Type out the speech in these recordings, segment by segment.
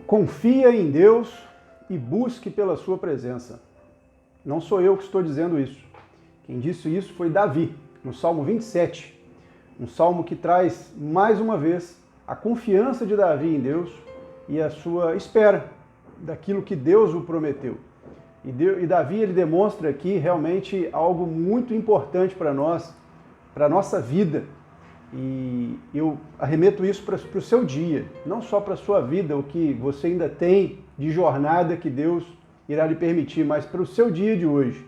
Confia em Deus e busque pela sua presença. Não sou eu que estou dizendo isso. Quem disse isso foi Davi, no Salmo 27. Um salmo que traz, mais uma vez, a confiança de Davi em Deus e a sua espera daquilo que Deus o prometeu. E Davi ele demonstra aqui realmente algo muito importante para nós, para a nossa vida. E eu arremeto isso para o seu dia, não só para a sua vida, o que você ainda tem de jornada que Deus irá lhe permitir, mas para o seu dia de hoje.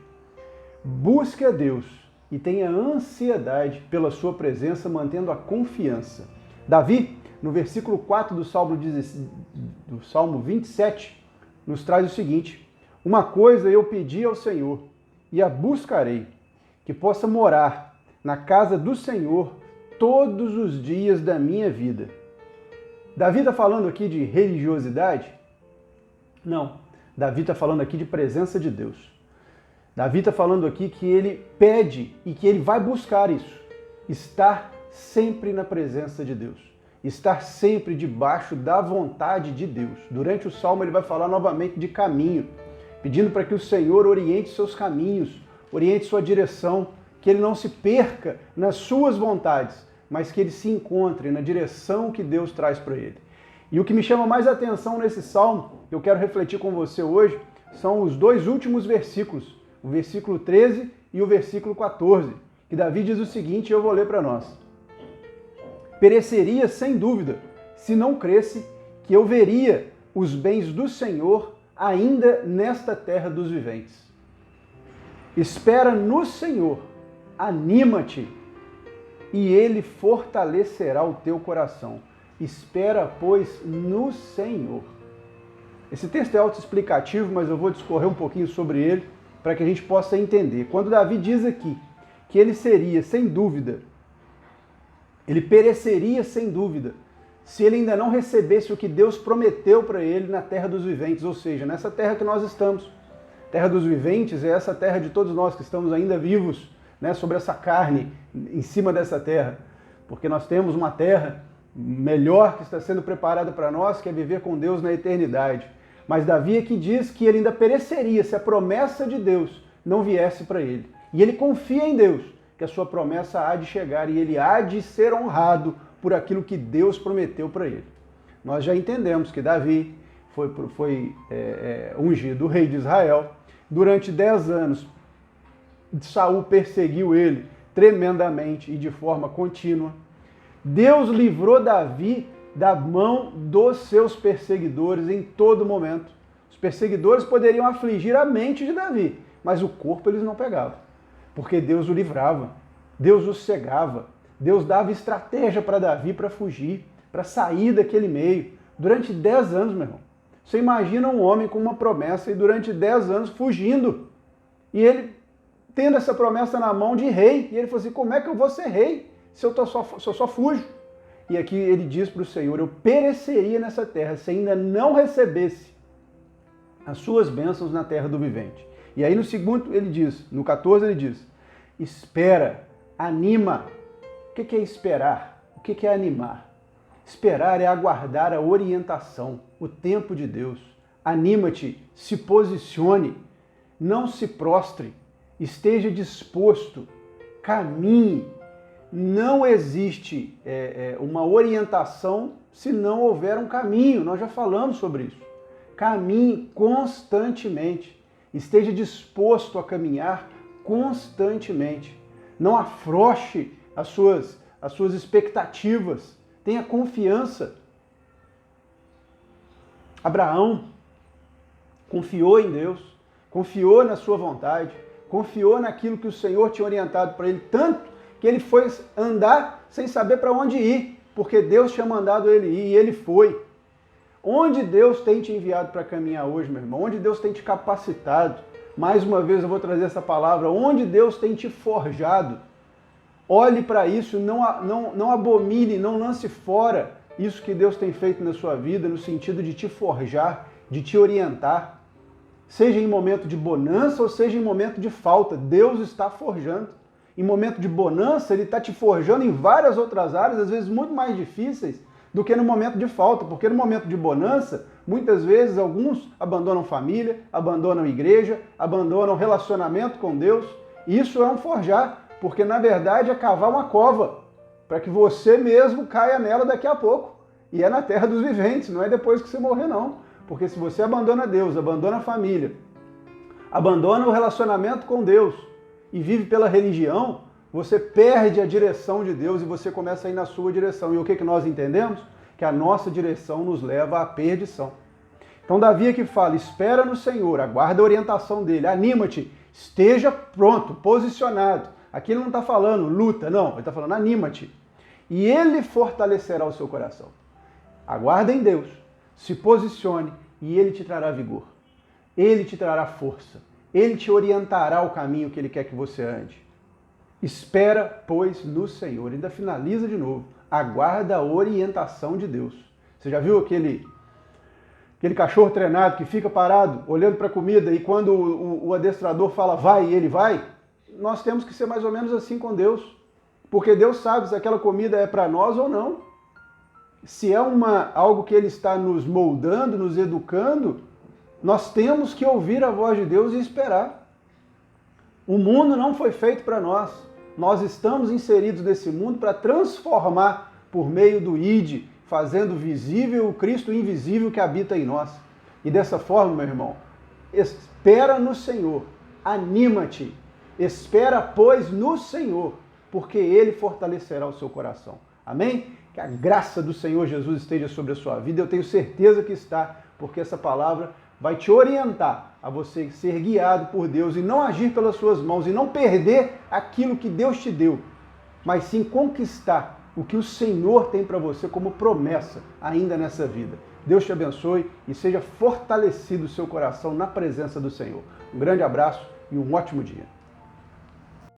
Busque a Deus e tenha ansiedade pela sua presença, mantendo a confiança. Davi, no versículo 4 do Salmo 27, nos traz o seguinte: uma coisa eu pedi ao Senhor e a buscarei, que possa morar na casa do Senhor todos os dias da minha vida. Davi está falando aqui de religiosidade? Não. Davi está falando aqui de presença de Deus. Davi está falando aqui que ele pede e que ele vai buscar isso. Estar sempre na presença de Deus. Estar sempre debaixo da vontade de Deus. Durante o Salmo ele vai falar novamente de caminho, pedindo para que o Senhor oriente seus caminhos, oriente sua direção, que ele não se perca nas suas vontades, mas que ele se encontre na direção que Deus traz para ele. E o que me chama mais atenção nesse salmo, que eu quero refletir com você hoje, são os dois últimos versículos, o versículo 13 e o versículo 14, que Davi diz o seguinte, eu vou ler para nós. Pereceria sem dúvida, se não cresse, que eu veria os bens do Senhor ainda nesta terra dos viventes. Espera no Senhor, anima-te, e ele fortalecerá o teu coração. Espera, pois, no Senhor. Esse texto é autoexplicativo, mas eu vou discorrer um pouquinho sobre ele para que a gente possa entender. Quando Davi diz aqui que ele seria, sem dúvida, ele pereceria sem dúvida, se ele ainda não recebesse o que Deus prometeu para ele na terra dos viventes, ou seja, nessa terra que nós estamos. Terra dos viventes é essa terra de todos nós que estamos ainda vivos, né, sobre essa carne, em cima dessa terra, porque nós temos uma terra melhor que está sendo preparada para nós, que é viver com Deus na eternidade. Mas Davi aqui diz que ele ainda pereceria se a promessa de Deus não viesse para ele. E ele confia em Deus, que a sua promessa há de chegar e ele há de ser honrado por aquilo que Deus prometeu para ele. Nós já entendemos que Davi foi ungido rei de Israel. Durante 10 anos, Saul perseguiu ele tremendamente e de forma contínua. Deus livrou Davi da mão dos seus perseguidores em todo momento. Os perseguidores poderiam afligir a mente de Davi, mas o corpo eles não pegavam, porque Deus o livrava, Deus o cegava, Deus dava estratégia para Davi para fugir, para sair daquele meio. Durante 10 anos, meu irmão. Você imagina um homem com uma promessa e durante 10 anos fugindo. E ele tendo essa promessa na mão de rei. E ele falou assim, como é que eu vou ser rei se eu só fujo? E aqui ele diz para o Senhor, eu pereceria nessa terra se ainda não recebesse as suas bênçãos na terra do vivente. E aí no segundo ele diz, no 14 ele diz, espera, anima. O que é esperar? O que é animar? Esperar é aguardar a orientação, o tempo de Deus. Anima-te, se posicione, não se prostre, esteja disposto, caminhe. Não existe uma orientação se não houver um caminho. Nós já falamos sobre isso. Caminhe constantemente. Esteja disposto a caminhar constantemente. Não afrouxe as suas expectativas. Tenha confiança. Abraão confiou em Deus, confiou na sua vontade, confiou naquilo que o Senhor tinha orientado para ele, tanto que ele foi andar sem saber para onde ir, porque Deus tinha mandado ele ir e ele foi. Onde Deus tem te enviado para caminhar hoje, meu irmão? Onde Deus tem te capacitado? Mais uma vez eu vou trazer essa palavra. Onde Deus tem te forjado? Olhe para isso, não abomine, não lance fora isso que Deus tem feito na sua vida, no sentido de te forjar, de te orientar. Seja em momento de bonança ou seja em momento de falta, Deus está forjando. Em momento de bonança, Ele está te forjando em várias outras áreas, às vezes muito mais difíceis, do que no momento de falta, porque no momento de bonança, muitas vezes alguns abandonam família, abandonam igreja, abandonam relacionamento com Deus. Isso é um forjar, porque na verdade é cavar uma cova, para que você mesmo caia nela daqui a pouco. E é na terra dos viventes, não é depois que você morrer não. Porque se você abandona Deus, abandona a família, abandona o relacionamento com Deus e vive pela religião, você perde a direção de Deus e você começa a ir na sua direção. E o que nós entendemos? Que a nossa direção nos leva à perdição. Então Davi aqui fala, espera no Senhor, aguarda a orientação dele, anima-te, esteja pronto, posicionado. Aqui ele não está falando luta, não, ele está falando anima-te. E ele fortalecerá o seu coração. Aguarda em Deus, se posicione e ele te trará vigor. Ele te trará força. Ele te orientará o caminho que ele quer que você ande. Espera, pois, no Senhor. Ainda finaliza de novo. Aguarda a orientação de Deus. Você já viu aquele cachorro treinado que fica parado, olhando para a comida, e quando o adestrador fala vai e ele vai? Nós temos que ser mais ou menos assim com Deus. Porque Deus sabe se aquela comida é para nós ou não. Se é algo que Ele está nos moldando, nos educando, nós temos que ouvir a voz de Deus e esperar. O mundo não foi feito para nós. Nós estamos inseridos nesse mundo para transformar por meio do ID, fazendo visível o Cristo invisível que habita em nós. E dessa forma, meu irmão, espera no Senhor, anima-te, espera, pois, no Senhor, porque Ele fortalecerá o seu coração. Amém? Que a graça do Senhor Jesus esteja sobre a sua vida. Eu tenho certeza que está, porque essa palavra vai te orientar a você ser guiado por Deus e não agir pelas suas mãos e não perder aquilo que Deus te deu, mas sim conquistar o que o Senhor tem para você como promessa ainda nessa vida. Deus te abençoe e seja fortalecido o seu coração na presença do Senhor. Um grande abraço e um ótimo dia.